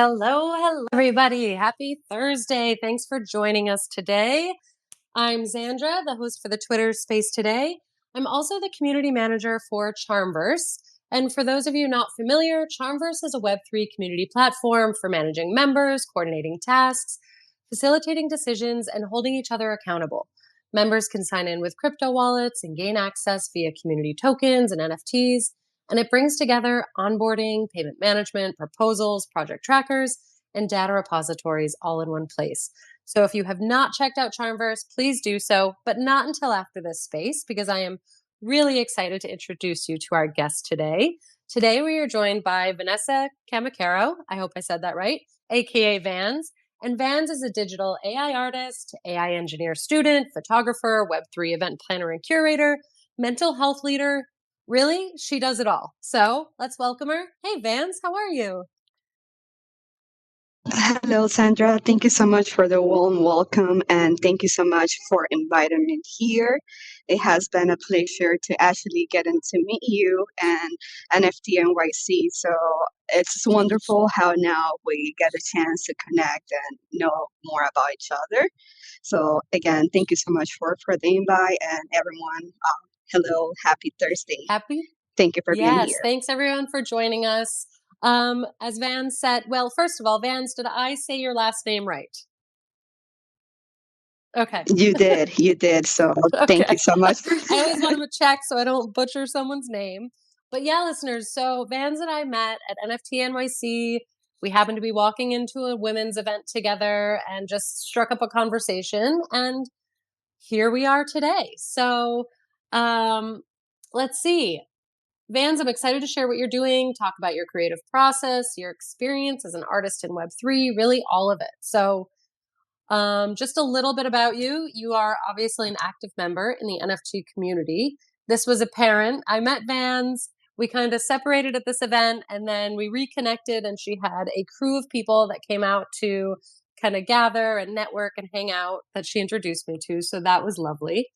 Hello, everybody. Happy Thursday. Thanks for joining us today. I'm Zandra, the host for the Twitter space today. I'm also the community manager for CharmVerse. And for those of you not familiar, CharmVerse is a Web3 community platform for managing members, coordinating tasks, facilitating decisions, and holding each other accountable. Members can sign in with crypto wallets and gain access via community tokens and NFTs. And it brings together onboarding, payment management, proposals, project trackers, and data repositories all in one place. So if you have not checked out CharmVerse, please do so, but not until after this space, because I am really excited to introduce you to our guest today. Today, we are joined by Vanessa Camacaro. I hope I said that right, aka Vans. And Vans is a digital AI artist, AI engineer student, photographer, Web3 event planner and curator, mental health leader. Really, she does it all. So let's welcome her. Hey, Vans, how are you? Hello, Sandra. Thank you so much for the warm welcome and thank you so much for inviting me here. It has been a pleasure to actually getting to meet you and NFT NYC. So it's wonderful how now we get a chance to connect and know more about each other. So again, thank you so much for the invite and everyone. Hello, happy Thursday. Happy? Thank you for being Yes, here. thanks everyone for joining us. As Vans said, well, first of all, Vans, did I say your last name right? Okay. You did. So thank Okay. you so much. I always want to check so I don't butcher someone's name. But yeah, listeners, so Vans and I met at NFT NYC. We happened to be walking into a women's event together and just struck up a conversation. And here we are today. So let's see. Vans, I'm excited to share what you're doing, talk about your creative process, your experience as an artist in Web3, really all of it. So just a little bit about you. You are obviously an active member in the NFT community. This was apparent. I met Vans. We kind of separated at this event and then we reconnected, and she had a crew of people that came out to kind of gather and network and hang out that she introduced me to. So that was lovely.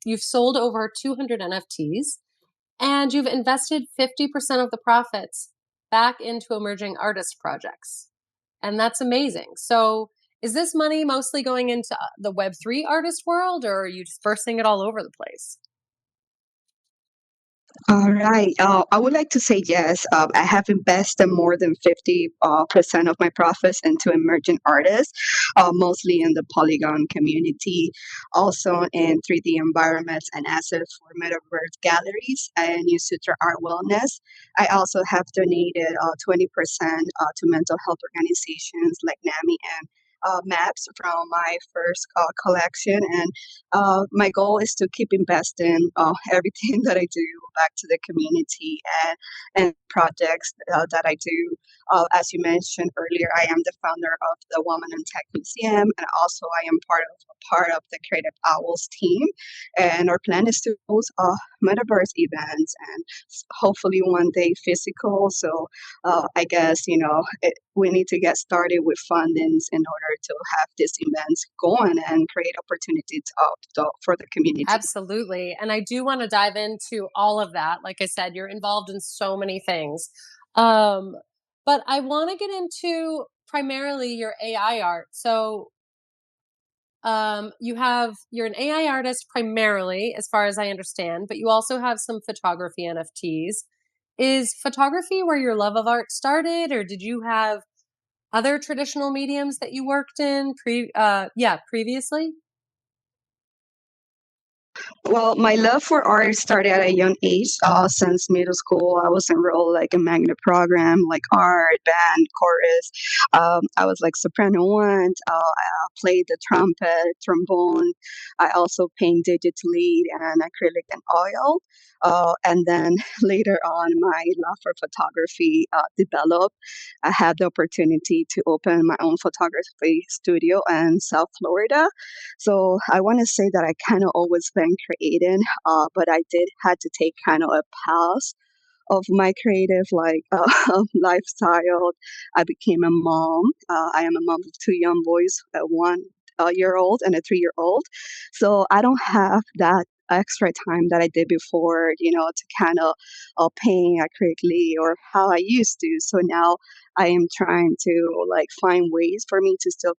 You've sold over 200 NFTs and you've invested 50% of the profits back into emerging artist projects. And that's amazing. So is this money mostly going into the Web3 artist world, or are you dispersing it all over the place? All right. I would like to say yes. I have invested more than 50% of my profits into emerging artists, mostly in the Polygon community, also in 3D environments and assets for metaverse galleries and New Sutra Art Wellness. I also have donated 20% to mental health organizations like NAMI and maps from my first collection. And my goal is to keep investing everything that I do back to the community and projects that I do. As you mentioned earlier, I am the founder of the Woman in Tech Museum, and also I am part of the Creative Owls team. And our plan is to host metaverse events and hopefully one day physical. So I guess we need to get started with fundings in order to have these events going and create opportunities for the community. Absolutely. And I do want to dive into all of that. Like I said, you're involved in so many things. But I want to get into primarily your AI art. So you're an AI artist primarily, as far as I understand, but you also have some photography NFTs. Is photography where your love of art started, or did you have other traditional mediums that you worked in previously? Well, my love for art started at a young age. Since middle school, I was enrolled like a magnet program, like art, band, chorus. I was like soprano one. I played the trumpet, trombone. I also paint digitally and acrylic and oil. And then later on, my love for photography developed. I had the opportunity to open my own photography studio in South Florida. So I want to say that I kind of always been creating, but I did had to take kind of a pause of my creative lifestyle. I became a mom. I am a mom of two young boys, 1 year old and a 3 year old. So I don't have that extra time that I did before, to kind of paint accurately or how I used to. So now I am trying to like find ways for me to still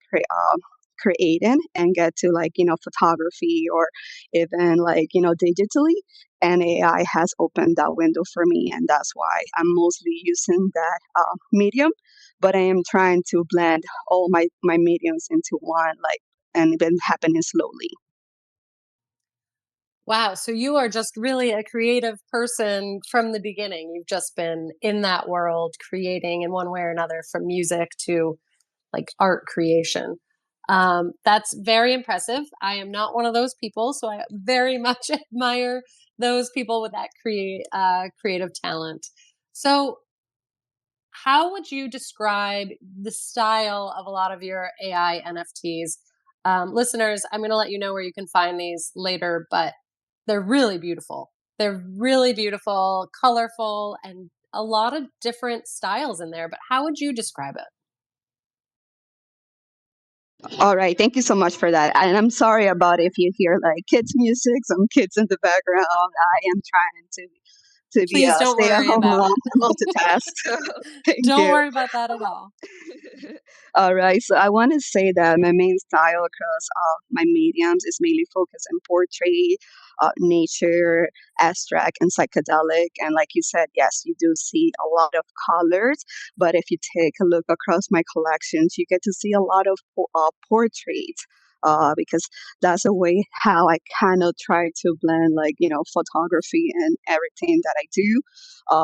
creating and get to like photography or even like digitally, and AI has opened that window for me, and that's why I'm mostly using that medium. But I am trying to blend all my mediums into one, like, and been happening slowly. Wow. So you are just really a creative person from the beginning. You've just been in that world creating in one way or another, from music to like art creation. That's very impressive. I am not one of those people, so I very much admire those people with that creative talent. So, how would you describe the style of a lot of your AI NFTs? Listeners, I'm going to let you know where you can find these later, but they're really beautiful. They're really beautiful, colorful, and a lot of different styles in there. But how would you describe it? All right, thank you so much for that. And I'm sorry about if you hear like kids music, some kids in the background. I am trying to be Please a don't worry stay-at-home about mom, it. multitask. Thank Don't you. worry about that at all. All right, so I want to say that my main style across my mediums is mainly focused on portrait, nature, abstract, and psychedelic. And like you said, yes, you do see a lot of colors. But if you take a look across my collections, you get to see a lot of portraits. Because that's a way how I kind of try to blend, like, photography and everything that I do.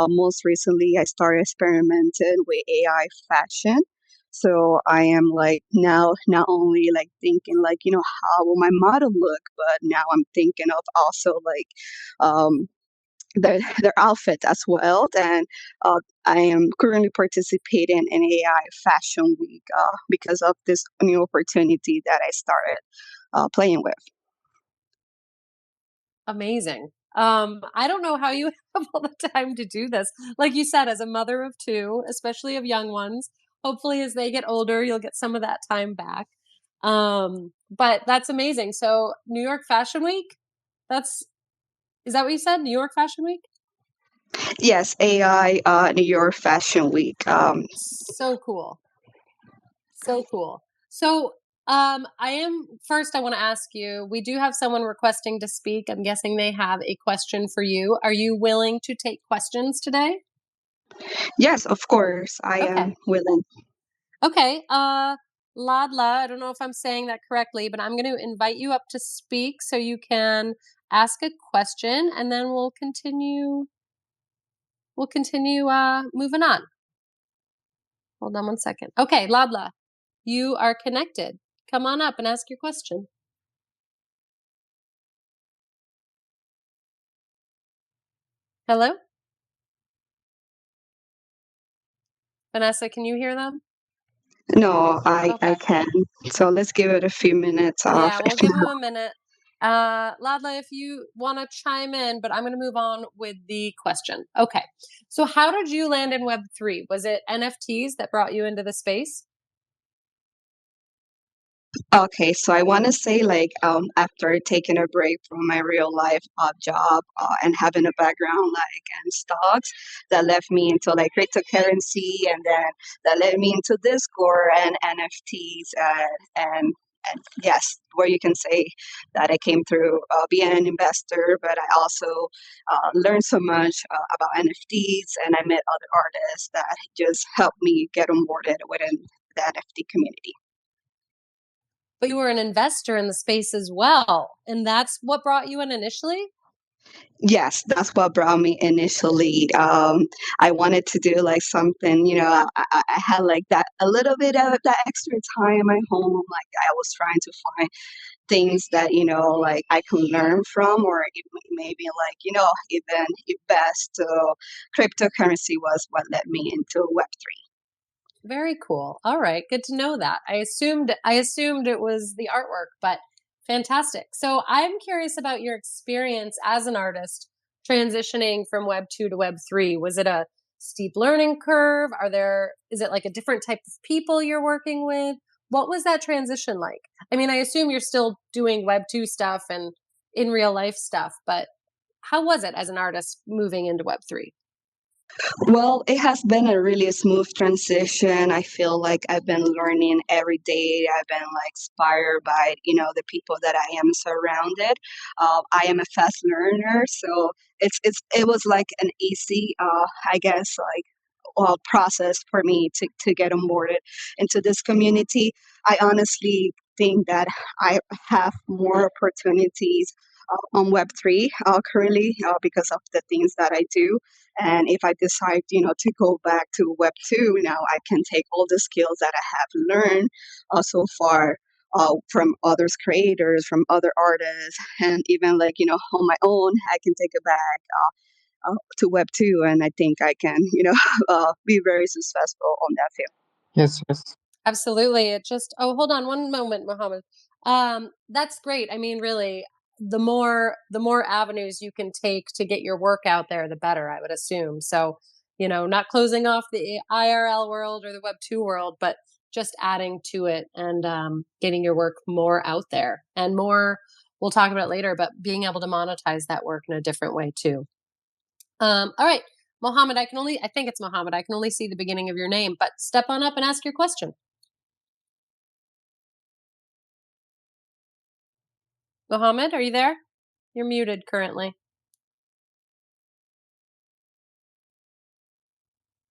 Most recently, I started experimenting with AI fashion. So I am like now not only like thinking like, how will my model look, but now I'm thinking of also like um their outfit as well. And I am currently participating in AI Fashion Week because of this new opportunity that I started playing with. Amazing. I don't know how you have all the time to do this. Like you said, as a mother of two, especially of young ones, hopefully as they get older, you'll get some of that time back. But that's amazing. So New York Fashion Week, that's is that what you said? New York Fashion Week? Yes, AI New York Fashion Week. So cool. So cool. So, I am first, I want to ask you, we do have someone requesting to speak. I'm guessing they have a question for you. Are you willing to take questions today? Yes, of course, I Okay. am willing. Okay. Ladla, I don't know if I'm saying that correctly, but I'm going to invite you up to speak so you can ask a question, and then we'll continue moving on. Hold on one second. Okay, Ladla, you are connected. Come on up and ask your question. Hello? Vanessa, can you hear them? No, I Okay. can. So let's give it a few minutes off. Yeah, If we'll give them a minute. Ladla, if you want to chime in, but I'm going to move on with the question. Okay. So, how did you land in Web3? Was it NFTs that brought you into the space? Okay, so I want to say, like, after taking a break from my real life job and having a background like in stocks, that led me into like cryptocurrency, and then that led me into Discord and NFTs, and yes, where you can say that I came through being an investor, but I also learned so much about NFTs, and I met other artists that just helped me get onboarded within the NFT community. But you were an investor in the space as well. And that's what brought you in initially? Yes, that's what brought me initially. I wanted to do like something, I had like that a little bit of that extra time at home. Like I was trying to find things that, like I can learn from, or maybe like, even invest. So cryptocurrency was what led me into Web3. Very cool. All right, good to know that. I assumed it was the artwork, but fantastic. So I'm curious about your experience as an artist transitioning from Web 2 to Web 3. Was it a steep learning curve? Is it like a different type of people you're working with? What was that transition like? I mean, I assume you're still doing Web 2 stuff and in real life stuff, but how was it as an artist moving into Web3? Well, it has been a really smooth transition. I feel like I've been learning every day. I've been like inspired by, the people that I am surrounded. I am a fast learner, so it was like an easy, I guess, like process for me to get onboarded into this community. I honestly think that I have more opportunities on Web3 currently because of the things that I do. And if I decide, to go back to Web2, now I can take all the skills that I have learned so far from others creators, from other artists, and even like, on my own, I can take it back to Web2, and I think I can, be very successful on that field. Yes, yes. Absolutely. It just oh, hold on one moment, Mohammed. That's great. I mean, really, the more avenues you can take to get your work out there, the better, I would assume. So, not closing off the IRL world or the Web2 world, but just adding to it and getting your work more out there and more. We'll talk about it later, but being able to monetize that work in a different way too. All right, Mohammed, I think it's Mohammed. I can only see the beginning of your name, but step on up and ask your question. Mohammed, are you there? You're muted currently.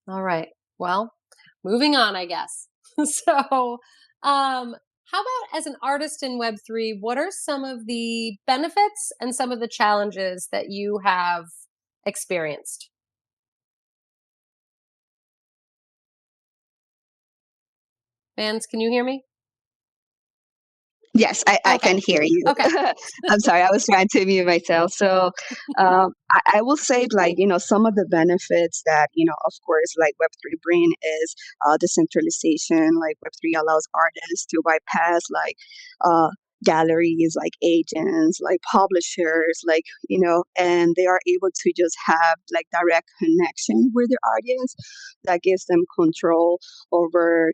All right. Well, moving on, I guess. So, how about as an artist in Web3, what are some of the benefits and some of the challenges that you have experienced? Fans, can you hear me? Yes, I Okay. can hear you. Okay. I'm sorry, I was trying to mute myself. So I will say, like, some of the benefits that, of course, like Web3 bring is decentralization. Like Web3 allows artists to bypass like uh, galleries, like agents, like publishers, like, and they are able to just have like direct connection with their audience that gives them control over,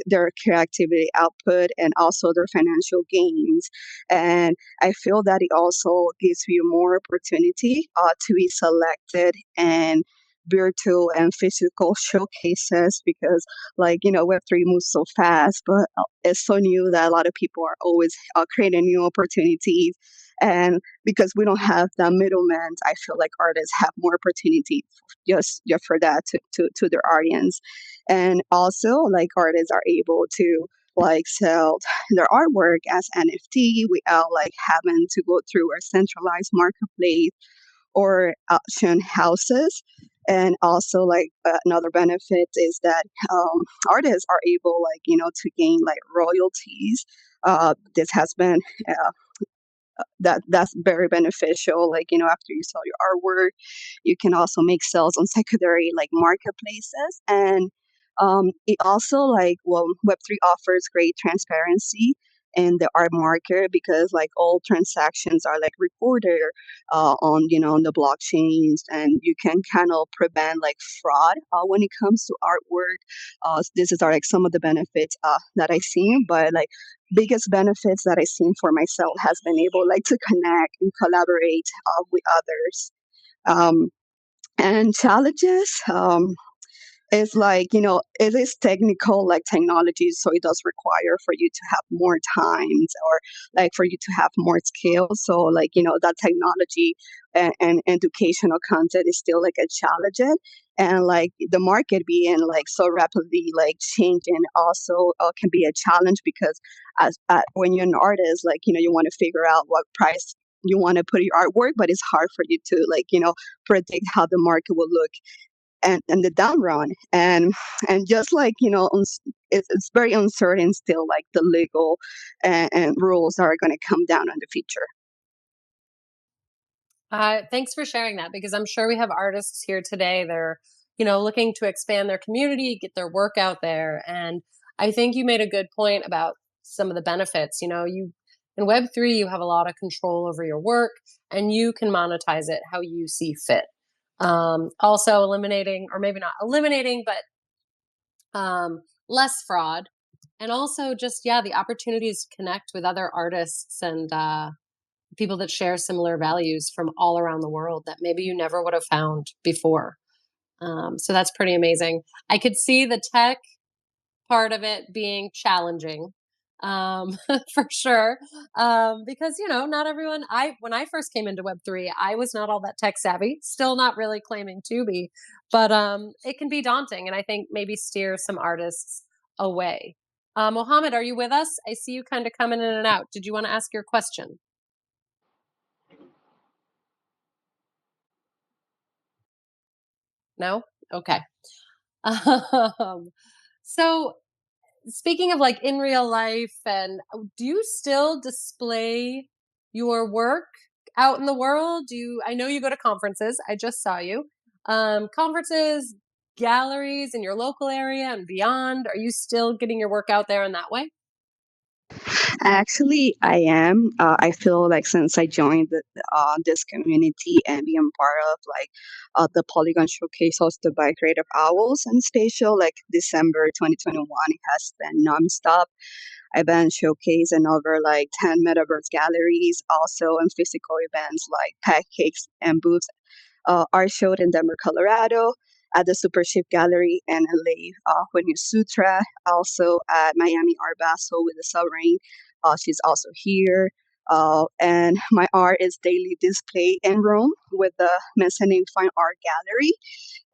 their creativity output and also their financial gains. And I feel that it also gives you more opportunity to be selected and virtual and physical showcases because like web3 moves so fast but it's so new that a lot of people are always creating new opportunities, and because we don't have the middleman, I feel like artists have more opportunity just for that to their audience. And also like artists are able to like sell their artwork as NFT without like having to go through a centralized marketplace or auction houses. And also like another benefit is that artists are able like to gain like royalties. This has been that's very beneficial, like after you sell your artwork you can also make sales on secondary like marketplaces. And it also like, well, web3 offers great transparency in the art market because like all transactions are like recorded on on the blockchains, and you can kind of prevent like fraud when it comes to artwork. This is are like some of the benefits that I seen, but like biggest benefits that I seen for myself has been able like to connect and collaborate with others. Um, and challenges. It's like, it is technical like technology, so it does require for you to have more times or like for you to have more skills. So like, that technology and educational content is still like a challenge. And like the market being like so rapidly like changing also can be a challenge because as when you're an artist, like, you want to figure out what price you want to put your artwork, but it's hard for you to like, predict how the market will look and the down run. And just like it's very uncertain still like the legal and rules are going to come down in the future. Thanks for sharing that because I'm sure we have artists here today. They're, looking to expand their community, get their work out there. And I think you made a good point about some of the benefits. You in Web3, you have a lot of control over your work and you can monetize it how you see fit. Also eliminating, or maybe not eliminating, but less fraud. And also just, yeah, the opportunities to connect with other artists and people that share similar values from all around the world that maybe you never would have found before. So that's pretty amazing. I could see the tech part of it being challenging, for sure, because not everyone. I When I first came into Web3, I was not all that tech savvy. Still not really claiming to be, but it can be daunting, and I think maybe steer some artists away. Mohammed, are you with us? I see you kind of coming in and out. Did you want to ask your question? No? Okay. Um, so speaking of like in real life, and do you still display your work out in the world? I know you go to conferences. I just saw you. Conferences, galleries in your local area and beyond. Are you still getting your work out there in that way? Actually, I am. I feel like since I joined this community and being part of the Polygon Showcase hosted by Creative Owls and Spatial, like December 2021, it has been nonstop. I've been showcased in over like 10 metaverse galleries, also in physical events like pancakes and booths art showed in Denver, Colorado, at the Super Ship Gallery in LA with New Sutra, also at Miami Art Basel with the Sovereign. She's also here. And my art is daily displayed in Rome with the Mezzanine Fine Art Gallery.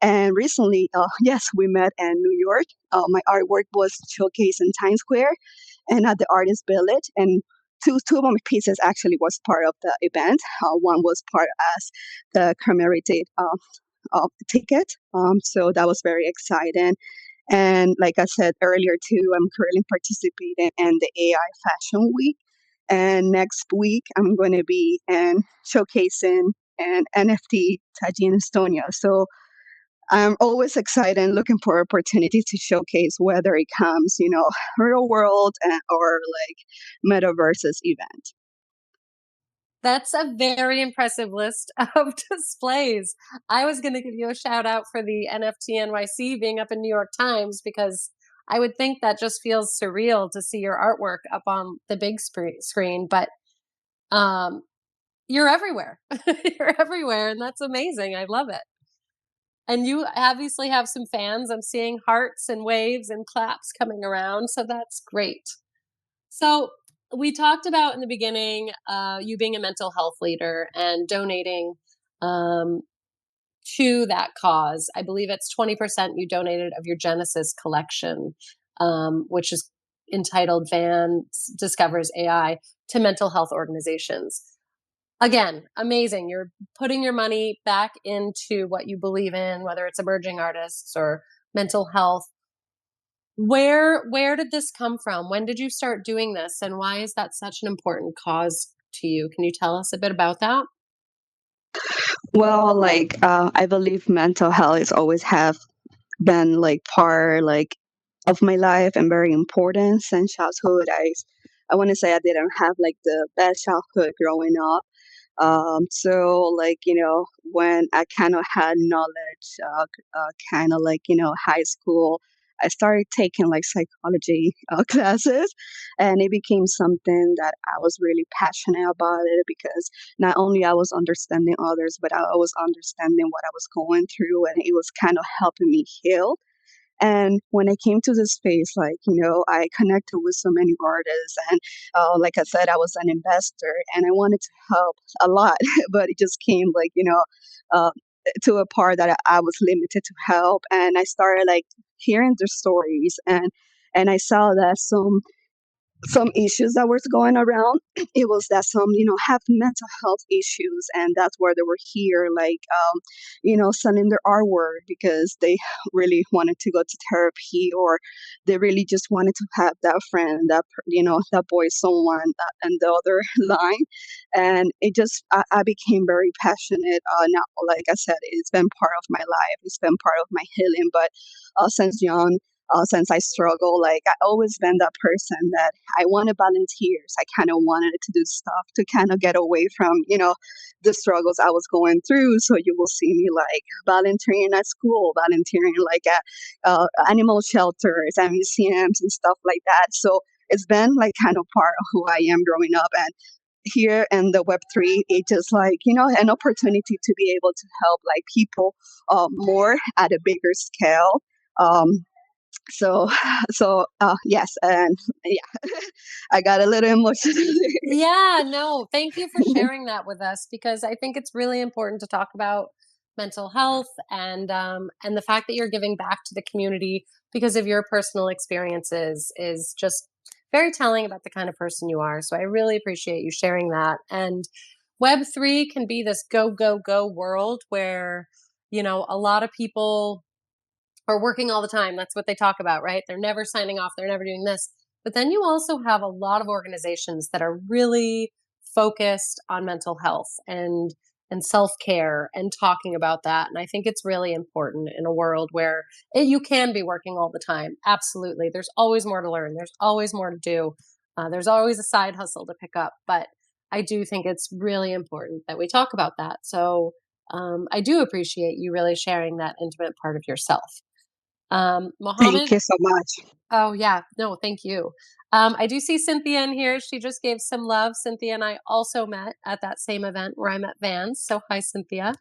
And recently, yes, we met in New York. My artwork was showcased in Times Square and at the Artist Village. And two of my pieces actually was part of the event. One was part as the commemorated ticket. So that was very exciting. And like I said earlier too, I'm currently participating in the AI Fashion Week. And next week, I'm going to be showcasing an NFT Taji in Estonia. So I'm always excited and looking for opportunities to showcase whether it comes, real world or like metaverses event. That's a very impressive list of displays. I was going to give you a shout out for the NFT NYC being up in New York Times because I would think that just feels surreal to see your artwork up on the big screen, but um, you're everywhere. You're everywhere, and that's amazing. I love it. And you obviously have some fans. I'm seeing hearts and waves and claps coming around, so that's great. So we talked about in the beginning you being a mental health leader and donating um, to that cause. I believe it's 20% you donated of your Genesis collection, which is entitled Van Discovers AI, to mental health organizations. Again, amazing. You're putting your money back into what you believe in, whether it's emerging artists or mental health. Where did this come from? When did you start doing this, and why is that such an important cause to you? Can you tell us a bit about that? Well, I believe mental health is always have been like part of my life and very important since childhood. I want to say I didn't have like the best childhood growing up. So when I kind of had knowledge, kind of high school, I started taking like psychology classes, and it became something that I was really passionate about it because not only I was understanding others, but I was understanding what I was going through, and it was kind of helping me heal. And when I came to this space, I connected with so many artists. And like I said, I was an investor and I wanted to help a lot, but it just came uh, to a part that I was limited to help. And I started hearing their stories, and I saw that some issues that was going around. It was that some have mental health issues, and that's where they were here selling their artwork because they really wanted to go to therapy, or they really just wanted to have that friend, that boy, someone, and the other line. And I became very passionate. Now, like I said, it's been part of my life, it's been part of my healing. But since young, since I struggle, I always been that person that I wanted volunteers. I kind of wanted to do stuff to kind of get away from, the struggles I was going through. So you will see me volunteering at school, volunteering at animal shelters and museums and stuff like that. So it's been kind of part of who I am growing up. And here in the Web3, it's just like, an opportunity to be able to help like people more at a bigger scale. Um, so, yes, and yeah, I got a little emotional. Yeah, no, thank you for sharing that with us because I think it's really important to talk about mental health and the fact that you're giving back to the community because of your personal experiences is just very telling about the kind of person you are. So I really appreciate you sharing that. And Web3 can be this go, go, go world where, a lot of people are working all the time. That's what they talk about, right? They're never signing off, they're never doing this. But then you also have a lot of organizations that are really focused on mental health and self-care and talking about that. And I think it's really important in a world where you can be working all the time. Absolutely. There's always more to learn. There's always more to do. There's always a side hustle to pick up. But I do think it's really important that we talk about that. So I do appreciate you really sharing that intimate part of yourself. Thank Mohammed, you so much. oh yeah, no, thank you. I do see Cynthia in here. She just gave some love. Cynthia and I also met at that same event where I met Vans. So hi, Cynthia.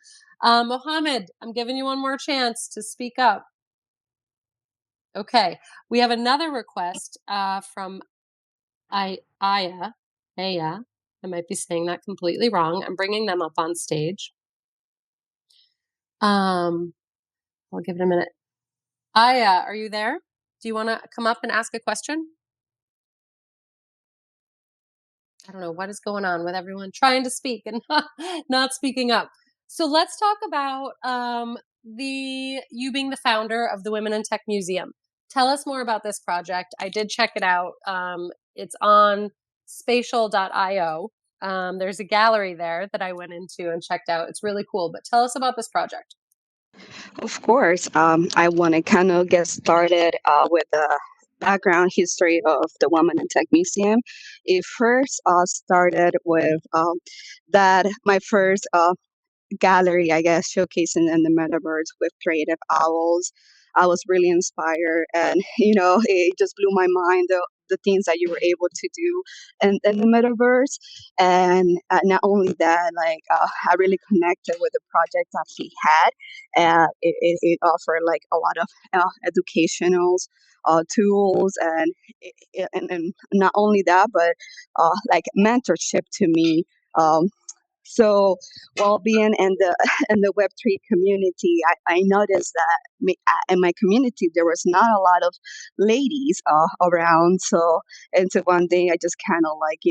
Mohammed, I'm giving you one more chance to speak up. Okay, we have another request from Aya. Aya. I might be saying that completely wrong. I'm bringing them up on stage. I'll give it a minute. Aya, are you there? Do you want to come up and ask a question? I don't know what is going on with everyone trying to speak and not speaking up. So let's talk about the you being the founder of the Women in Tech Museum. Tell us more about this project. I did check it out. It's on spatial.io. There's a gallery there that I went into and checked out. It's really cool. But tell us about this project. Of course, I want to kind of get started with the background history of the Women in Tech Museum. It first started with that my first gallery, I guess, showcasing in the metaverse with creative owls. I was really inspired, and it just blew my mind the things that you were able to do in the metaverse. And not only that, like I really connected with the project that he had. It offered like a lot of educational tools, and not only that, but like mentorship to me. So while being in the in the Web3 community, I noticed that in my community there was not a lot of ladies around. So into one day I just kind of like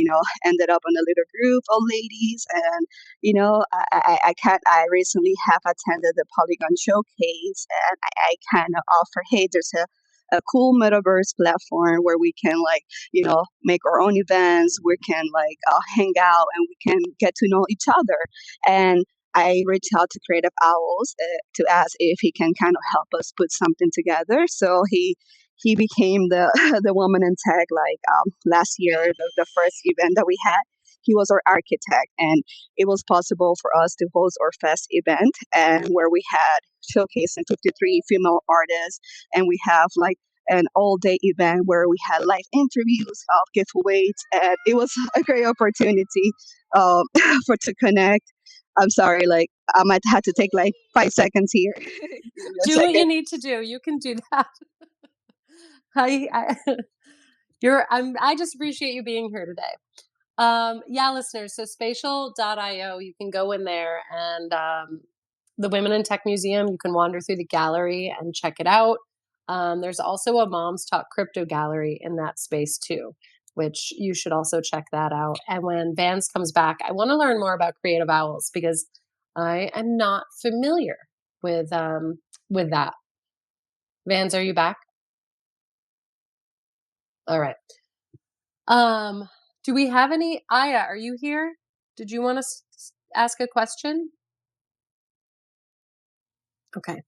ended up in a little group of ladies, and I recently have attended the Polygon showcase, and I kind of offer, hey, there's a cool metaverse platform where we can like make our own events, we can like hang out, and we can get to know each other. And I reached out to Creative Owls to ask if he can kind of help us put something together. So he became the the Woman in Tech like last year, the first event that we had. He was our architect, and it was possible for us to host our fest event, and where we had showcasing 53 female artists, and we have like an all day event where we had live interviews, giveaways, and it was a great opportunity um, for to connect. I'm sorry, like I might have to take like 5 seconds here. Give me a Do what second. you need to do. You can do that. I I just appreciate you being here today. Yeah, listeners, so spatial.io, you can go in there and the Women in Tech Museum, you can wander through the gallery and check it out. There's also a Moms Talk Crypto gallery in that space too, which you should also check that out. And when Vance comes back, I want to learn more about Creative Owls because I am not familiar with that. Vans, are you back? All right. Um, do we have any? Aya, are you here? Did you want to ask a question? Okay.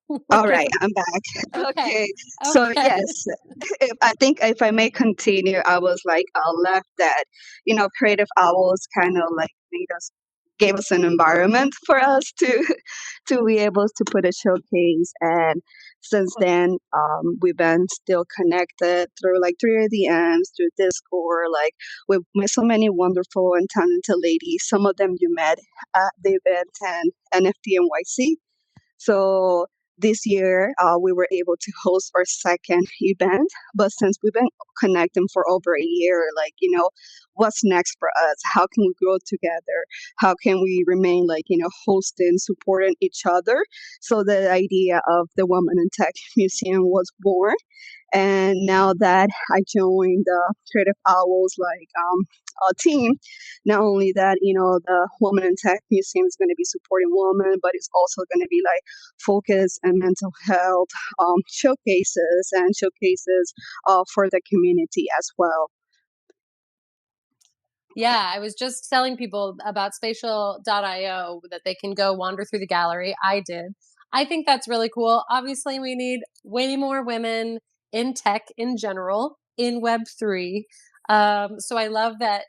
We're All right, giving. I'm back. Okay. Okay, so Okay. yes, I think if I may continue, I was like left that Creative Owls kind of like made us gave us an environment for us to to be able to put a showcase. And since then, we've been still connected through like through DMs, through Discord. Like we've met so many wonderful and talented ladies. Some of them you met at the event and NFT NYC. So this year, we were able to host our second event. But since we've been connecting for over a year, like, what's next for us? How can we grow together? How can we remain like, hosting, supporting each other? So the idea of the Women in Tech Museum was born. And now that I joined the Creative Owls team, not only that, the Women in Tech Museum is going to be supporting women, but it's also going to be like focus and mental health showcases for the community as well. Yeah, I was just telling people about spatial.io that they can go wander through the gallery. I did. I think that's really cool. Obviously, we need way more women in tech in general, in Web3. So I love that,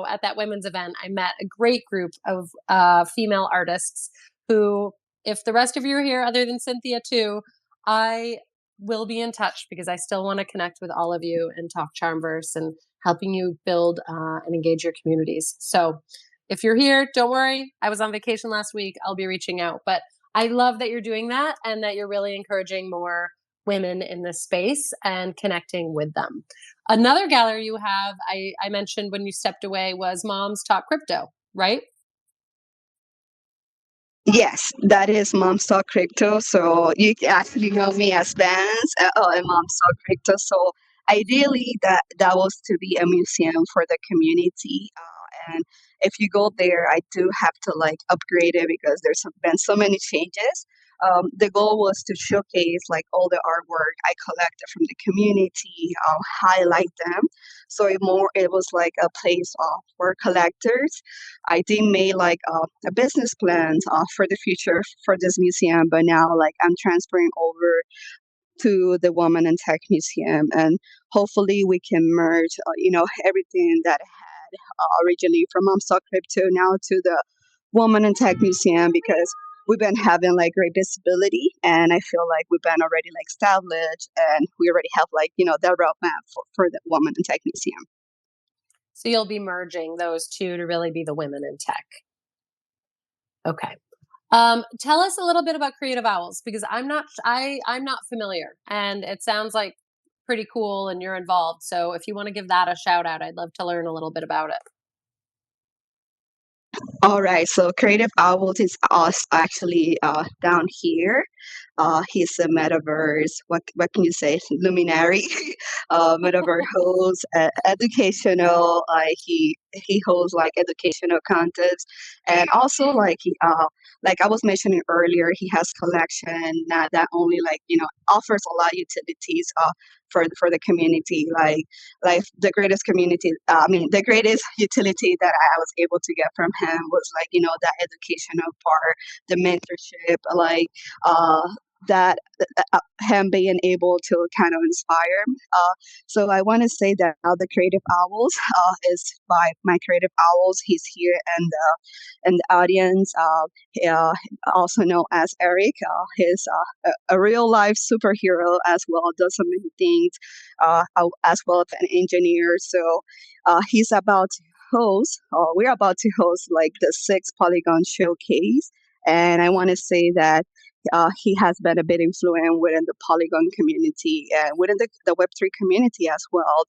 at that women's event, I met a great group of female artists who, if the rest of you are here other than Cynthia too, I will be in touch because I still want to connect with all of you and talk CharmVerse and helping you build and engage your communities. So if you're here, don't worry. I was on vacation last week. I'll be reaching out. But I love that you're doing that and that you're really encouraging more women in this space and connecting with them. Another gallery you have, I mentioned when you stepped away, was Moms Talk Crypto, right? Yes, that is Mom's Talk Crypto. So you actually know me as Vance, and Mom's Talk Crypto. So ideally, that was to be a museum for the community. And if you go there, I do have to like upgrade it because been so many changes. The goal was to showcase like all the artwork I collected from the community, highlight them. So it was like a place for collectors. I did made like a business plan for the future for this museum, but now like I'm transferring over to the Woman and Tech Museum, and hopefully we can merge, everything that I had originally from Stock Crypto now to the Woman and Tech Museum because we've been having like great visibility, and I feel like we've been already like established, and we already have like the roadmap for the Woman and Tech Museum. So you'll be merging those two to really be the women in tech. Okay. Tell us a little bit about Creative Owls because I'm not familiar, and it sounds like pretty cool, and you're involved. So if you want to give that a shout out, I'd love to learn a little bit about it. All right, so Creative Owls is us actually down here. He's a metaverse. What can you say? Luminary. Metaverse hosts educational. He holds like educational contests, and also like I was mentioning earlier, he has collection that only like offers a lot of utilities for the community. Like the greatest community. I mean, the greatest utility that I was able to get from him was like that educational part, the mentorship, like that him being able to kind of inspire. So I want to say that the Creative Owls is by my Creative Owls. He's here in the audience. Also known as Eric. He's a real life superhero as well. Does so many things as well as an engineer. So he's about to host. We're about to host like the sixth Polygon Showcase, and I want to say that he has been a bit influential within the Polygon community and within the Web3 community as well.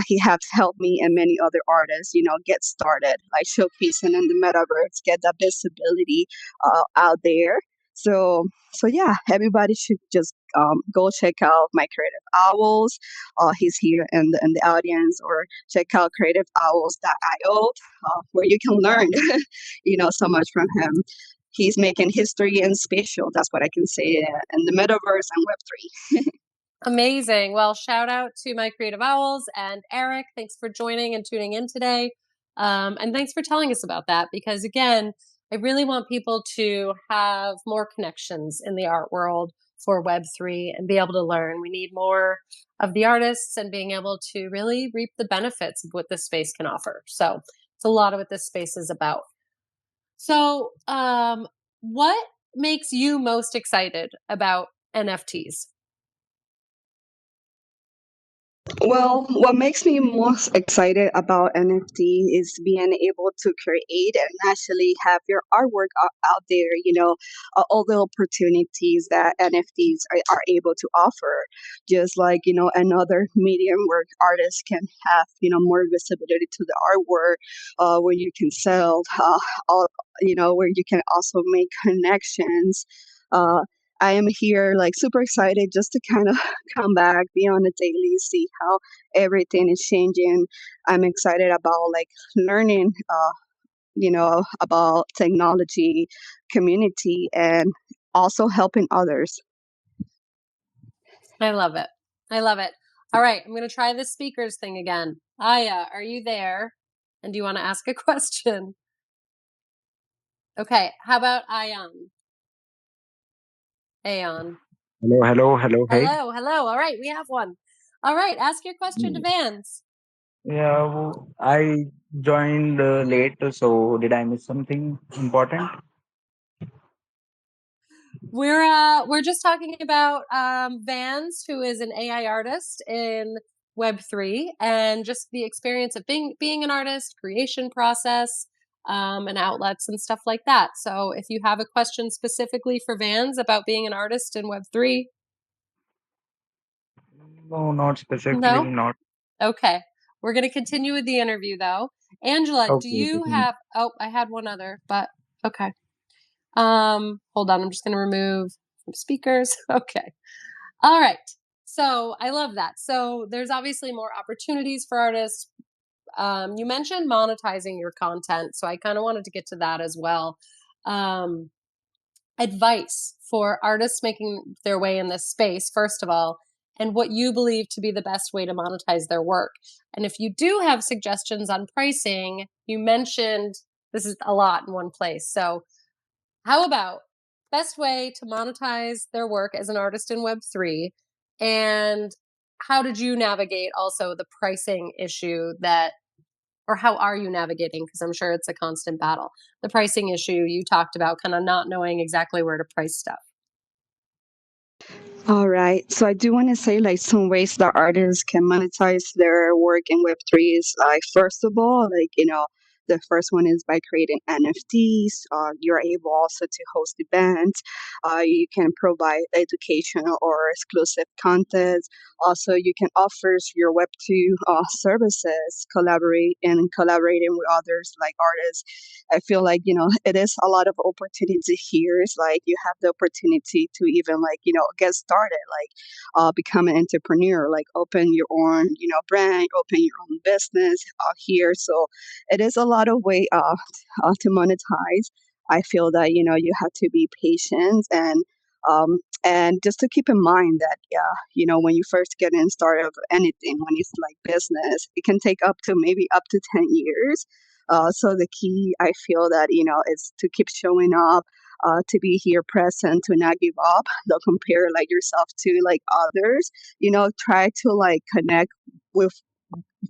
He has helped me and many other artists, get started, like showcasing in the metaverse, get that visibility out there. So yeah, everybody should just go check out my Creative Owls. He's here in the audience, or check out creativeowls.io, where you can learn, so much from him. He's making history and spatial. That's what I can say in the metaverse and Web3. Amazing. Well, shout out to my Creative Owls and Eric. Thanks for joining and tuning in today. And thanks for telling us about that because, again, I really want people to have more connections in the art world for Web3 and be able to learn. We need more of the artists and being able to really reap the benefits of what this space can offer. So It's a lot of what this space is about. So, what makes you most excited about NFTs? Well, what makes me most excited about NFT is being able to create and actually have your artwork out there, all the opportunities that NFTs are able to offer. Just like, another medium where artists can have, more visibility to the artwork, where you can sell, all, where you can also make connections. Uh, I am here like super excited just to kind of come back, be on a daily, see how everything is changing. I'm excited about like learning, about technology, community, and also helping others. I love it. I love it. All right, I'm going to try the speakers thing again. Aya, are you there? And do you want to ask a question? Okay, how about Ayan? Ayan. Hello, hello, hello. Hey. Hello, hello. All right, we have one. All right, ask your question to Mm, Vans. Yeah, I joined late, so did I miss something important? We're just talking about Vans, who is an AI artist in Web3, and just the experience of being an artist, creation process, and outlets and stuff like that. So, if you have a question specifically for Vans about being an artist in Web3, No, not specifically, no, not. okay. We're going to continue with the interview, though. Angela, do Okay, you have? Oh, I had one other, but okay. Hold on. I'm just going to remove from speakers. Okay. All right. So I love that. So there's obviously more opportunities for artists. You mentioned monetizing your content, so I kind of wanted to get to that as well. Um, Advice for artists making their way in this space, first of all, and what you believe to be the best way to monetize their work. And if you do have suggestions on pricing, you mentioned this is a lot in one place. So how about best way to monetize their work as an artist in Web3? And how did you navigate also the pricing issue that, or how are you navigating? Because I'm sure it's a constant battle. The pricing issue you talked about, kind of not knowing exactly where to price stuff. All right. So I do want to say like some ways that artists can monetize their work in Web3 is like first of all, like, the first one is by creating NFTs. You're able also to host events. You can provide educational or exclusive content. Also, you can offer your Web2 services, collaborating with others like artists. I feel like, it is a lot of opportunity here. It's like you have the opportunity to even like, get started, like become an entrepreneur, like open your own, brand, open your own business here. So it is a lot of way to monetize. I feel that, you have to be patient and just to keep in mind that, yeah, when you first get in started of anything, when it's like business, it can take up to maybe up to 10 years. So the key, I feel that, is to keep showing up, to be here present, to not give up, don't compare like yourself to like others, try to like connect with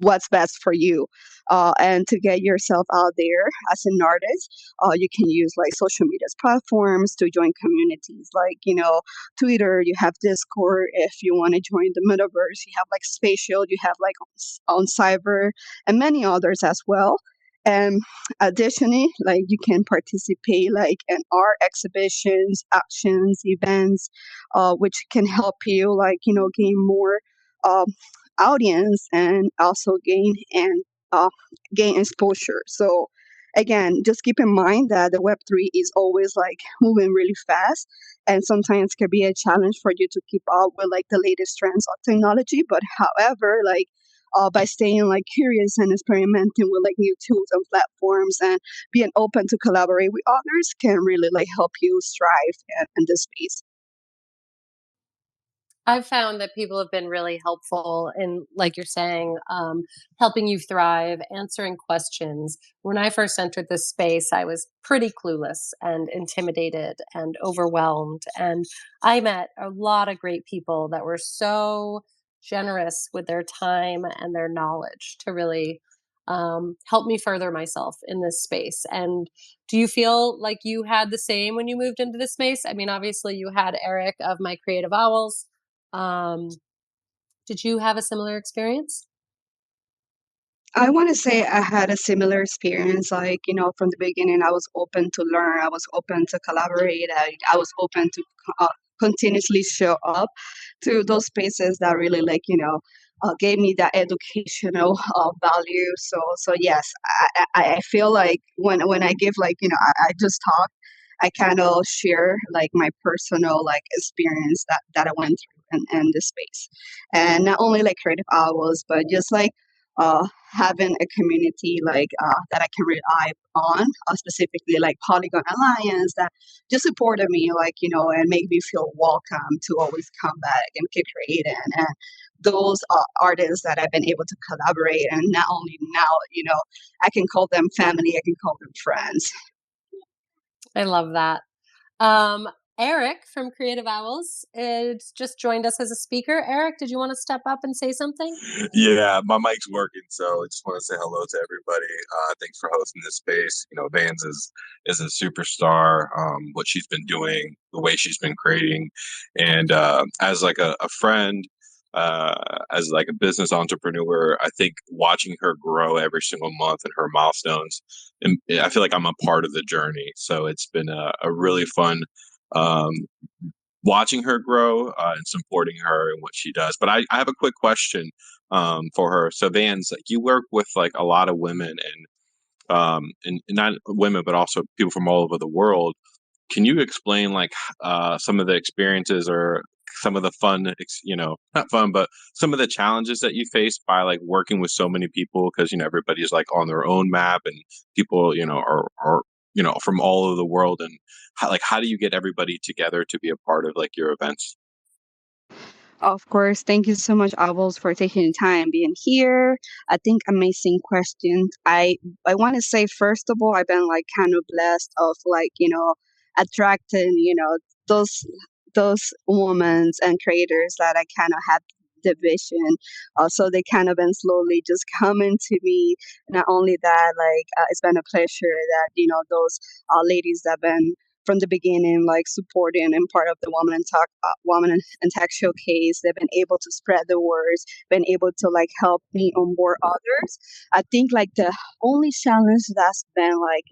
what's best for you, and to get yourself out there as an artist. You can use like social media platforms to join communities like, Twitter, you have Discord. If you want to join the metaverse, you have like Spatial, you have like on Cyber, and many others as well. And additionally, like you can participate like in art exhibitions, actions, events, which can help you like, gain more um, audience and also uh, gain exposure. So again, just keep in mind that the Web3 is always like moving really fast, and sometimes can be a challenge for you to keep up with like the latest trends of technology. But however, like by staying like curious and experimenting with like new tools and platforms and being open to collaborate with others can really like help you strive in this space. I've found that people have been really helpful in, like you're saying, helping you thrive, answering questions. When I first entered this space, I was pretty clueless and intimidated and overwhelmed. And I met a lot of great people that were so generous with their time and their knowledge to really help me further myself in this space. And do you feel like you had the same when you moved into this space? I mean, obviously, you had Eric of My Creative Owls. Um, did you have a similar experience? I want to say I had a similar experience. Like, from the beginning, I was open to learn, I was open to collaborate, I was open to continuously show up to those spaces that really, like, gave me that educational value. So yes, I feel like when I give, like, I just talk, I kind of share like my personal like experience that I went through in this space, and not only like creative hours, but just like having a community like that I can rely on, specifically like Polygon Alliance that just supported me, like, and make me feel welcome to always come back and keep creating. And those artists that I've been able to collaborate, and not only now, I can call them family, I can call them friends. I love that. Um, Eric from Creative Owls it's just joined us as a speaker. Eric, did you want to step up and say something? Yeah, my mic's working, so I just want to say hello to everybody. Thanks for hosting this space. Vans is a superstar. What she's been doing, the way she's been creating, and as like a friend, as like a business entrepreneur, I think watching her grow every single month and her milestones, and I feel like I'm a part of the journey. So it's been a really fun. Um, Watching her grow and supporting her and what she does. But I have a quick question for her. So Vans, like you work with like a lot of women and not women, but also people from all over the world. Can you explain like some of the experiences or some of the fun, not fun, but some of the challenges that you face by like working with so many people? Because everybody's like on their own map, and people are from all over the world, and how do you get everybody together to be a part of like your events? Of course, thank you so much, Avils, for taking the time being here. I think amazing questions. I want to say first of all, I've been like kind of blessed of like, attracting, those women and creators that I kind of had the vision. So they kind of been slowly just coming to me. Not only that, like it's been a pleasure that those ladies that been from the beginning, like supporting and part of the Woman and Tech Showcase. They've been able to spread the words, been able to like help me onboard others. I think like the only challenge that's been like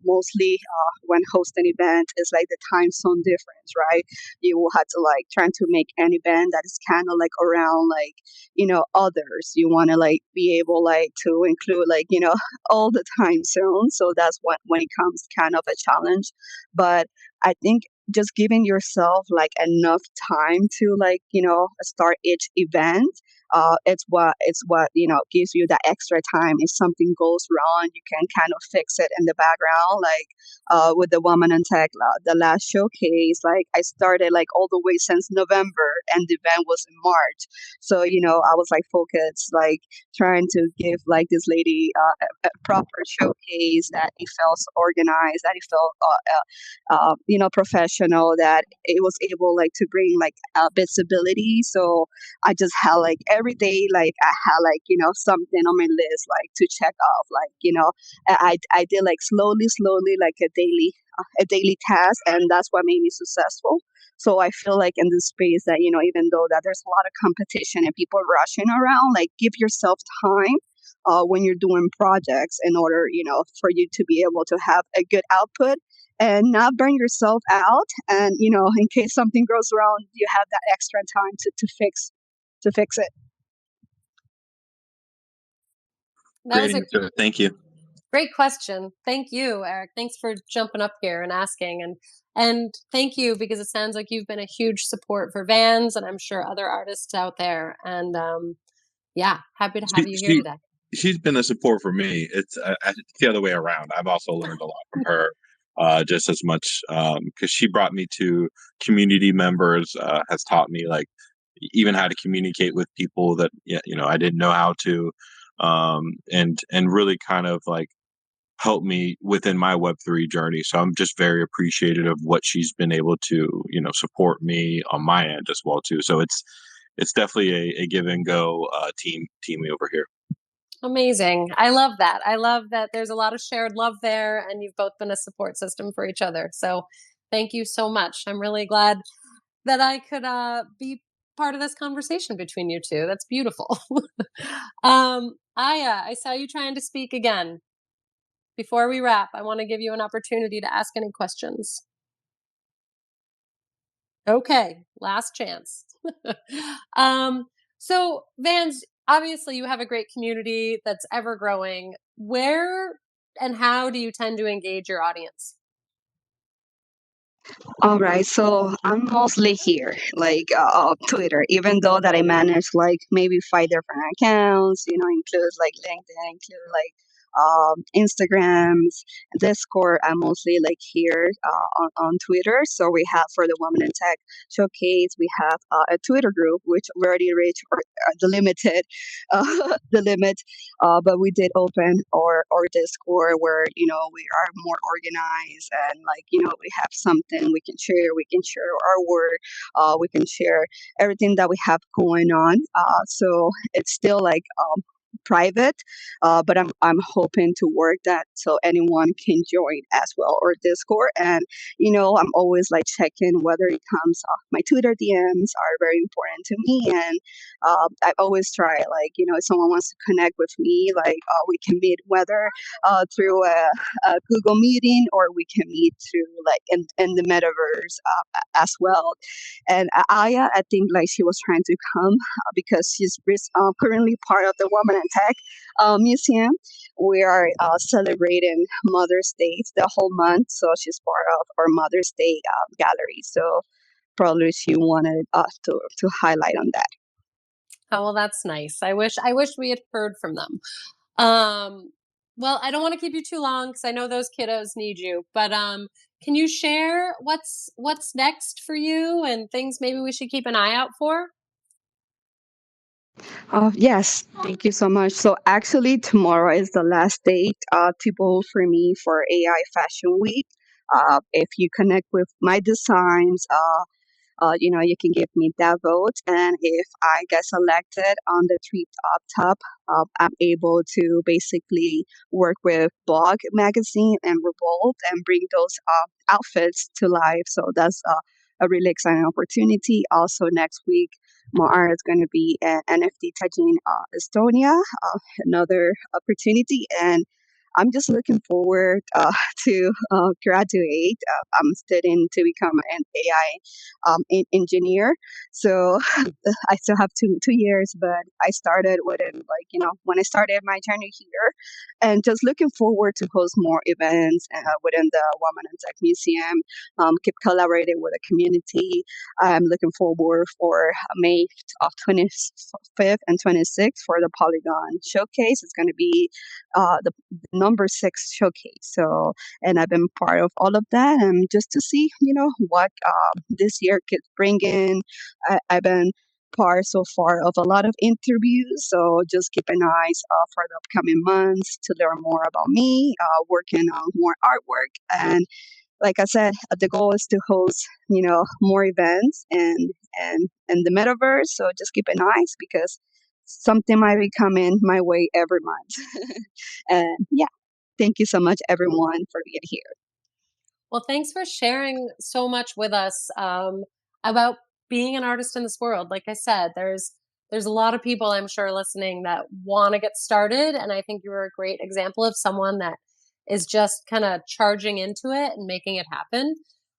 mostly when hosting an event is like the time zone difference, right? You will have to like trying to make an event that is kind of like around like others. You want to like be able like to include like all the time zones. So that's what when it comes kind of a challenge, but I think just giving yourself like enough time to like start each event, it's what gives you that extra time. If something goes wrong, you can kind of fix it in the background, like with the Woman in Tech, the last showcase. Like I started like all the way since November, and the event was in March. So I was like focused, like trying to give like this lady a proper showcase, that it felt organized, that it felt professional, that it was able like to bring like visibility. So I just had like every day, like I had like something on my list, like to check off, like I did like slowly like a daily task, and that's what made me successful. So I feel like in this space that even though that there's a lot of competition and people rushing around, like give yourself time when you're doing projects, in order for you to be able to have a good output and not burn yourself out. And in case something goes wrong, you have that extra time to fix it. That Great was a answer. Thank you. great question. Thank you, Eric. Thanks for jumping up here and asking, and thank you, because it sounds like you've been a huge support for Vans, and I'm sure other artists out there. And yeah, happy to have She, you here she today. she's been a support for me. It's the other way around. I've also learned a lot from her, just as much because she brought me to community members, has taught me like even how to communicate with people that I didn't know how to, and really kind of like helped me within my Web3 journey. So I'm just very appreciative of what she's been able to support me on my end as well too. So it's definitely a give and go team over here. Amazing. I love that. I love that there's a lot of shared love there and you've both been a support system for each other. So thank you so much. I'm really glad that I could be part of this conversation between you two. That's beautiful. Aya, I saw you trying to speak again. Before we wrap, I want to give you an opportunity to ask any questions. Okay, last chance. um, so, Vans, obviously, you have a great community that's ever growing. Where and how do you tend to engage your audience? All right, so I'm mostly here, like Twitter, even though that I manage like maybe 5 different accounts, include like LinkedIn, include like Instagrams, Discord. I'm mostly like here on Twitter. So we have for the Women in Tech Showcase, we have a Twitter group, which we already reached the limited, the limit, but we did open our Discord where we are more organized and like we have something we can share. We can share our work. We can share everything that we have going on. So it's still like private, but I'm hoping to work that so anyone can join as well or Discord. And I'm always like checking whether it comes off my Twitter DMs are very important to me, and I always try like if someone wants to connect with me, like we can meet whether through a Google meeting or we can meet through like in the metaverse as well. And Aya, I think like she was trying to come because she's currently part of the Woman in Tech Museum. We are celebrating Mother's Day the whole month, so she's part of our Mother's Day gallery. So probably she wanted us to highlight on that. Oh, well, that's nice. I wish we had heard from them. Um, well, I don't want to keep you too long because I know those kiddos need you. But can you share what's next for you and things maybe we should keep an eye out for? Yes, thank you so much. So actually, tomorrow is the last date to vote for me for AI Fashion Week. If you connect with my designs, you can give me that vote. And if I get selected on the three up top, I'm able to basically work with Blog Magazine and Revolt and bring those outfits to life. So that's a really exciting opportunity. Also, next week, my art is going to be at NFT Tech in Estonia, another opportunity. And I'm just looking forward to graduate. I'm studying to become an AI engineer. So I still have two years, but I started within like when I started my journey here, and just looking forward to host more events within the Women in Tech Museum. Keep collaborating with the community. I'm looking forward for May of 25th and 26th for the Polygon Showcase. It's going to be the number 6 showcase. So, and I've been part of all of that, and just to see, what this year could bring in. I've been part so far of a lot of interviews, so just keep an eye for the upcoming months to learn more about me, working on more artwork, and like I said, the goal is to host, more events and the metaverse. So just keep an eye because something might be coming my way every month. And yeah, thank you so much, everyone, for being here. Well, thanks for sharing so much with us about being an artist in this world. Like I said, there's a lot of people I'm sure listening that want to get started, and I think you were a great example of someone that is just kind of charging into it and making it happen.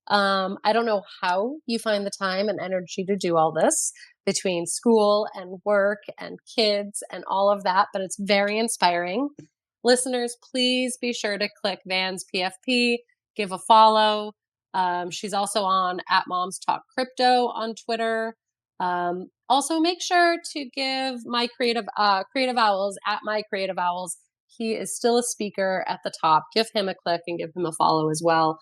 I don't know how you find the time and energy to do all this between school and work and kids and all of that, but it's very inspiring. Listeners, please be sure to click Van's PFP, give a follow. She's also on at Moms Talk Crypto on Twitter. Also, make sure to give my Creative Owls at my Creative Owls. He is still a speaker at the top. Give him a click and give him a follow as well.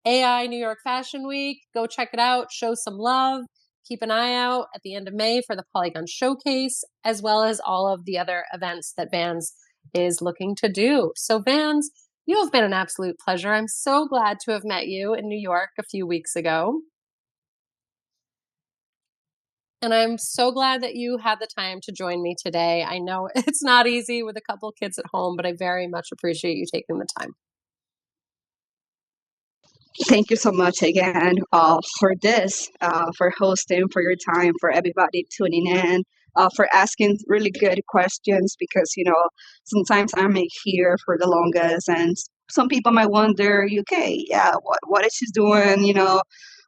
AI New York Fashion Week. Go check it out. Show some love. Keep an eye out at the end of May for the Polygon Showcase, as well as all of the other events that Vans is looking to do. So, Vans, you have been an absolute pleasure. I'm so glad to have met you in New York a few weeks ago. And I'm so glad that you had the time to join me today. I know it's not easy with a couple kids at home, but I very much appreciate you taking the time. Thank you so much again for this, for hosting, for your time, for everybody tuning in, for asking really good questions. Because sometimes I make here for the longest, and some people might wonder, okay, yeah, what is she doing?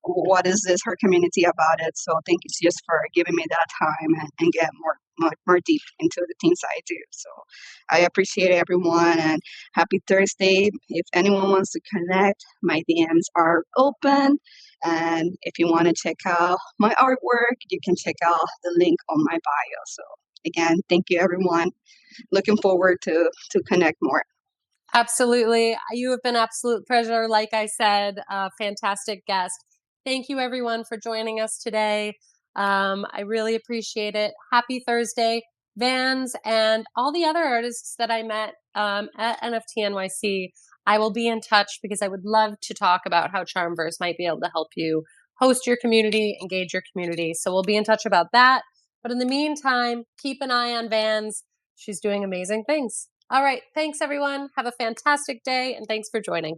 What is this her community about it? So thank you just for giving me that time and get more deep into the things I do. So I appreciate everyone, and happy Thursday. If anyone wants to connect, my DMs are open. And if you want to check out my artwork, you can check out the link on my bio. So again, thank you everyone. Looking forward to connect more. Absolutely. You have been absolute pleasure. Like I said, a fantastic guest. Thank you everyone for joining us today. I really appreciate it. Happy Thursday, Vans, and all the other artists that I met at NFT NYC. I will be in touch because I would love to talk about how CharmVerse might be able to help you host your community, engage your community. So we'll be in touch about that. But in the meantime, keep an eye on Vans. She's doing amazing things. All right. Thanks, everyone. Have a fantastic day, and thanks for joining.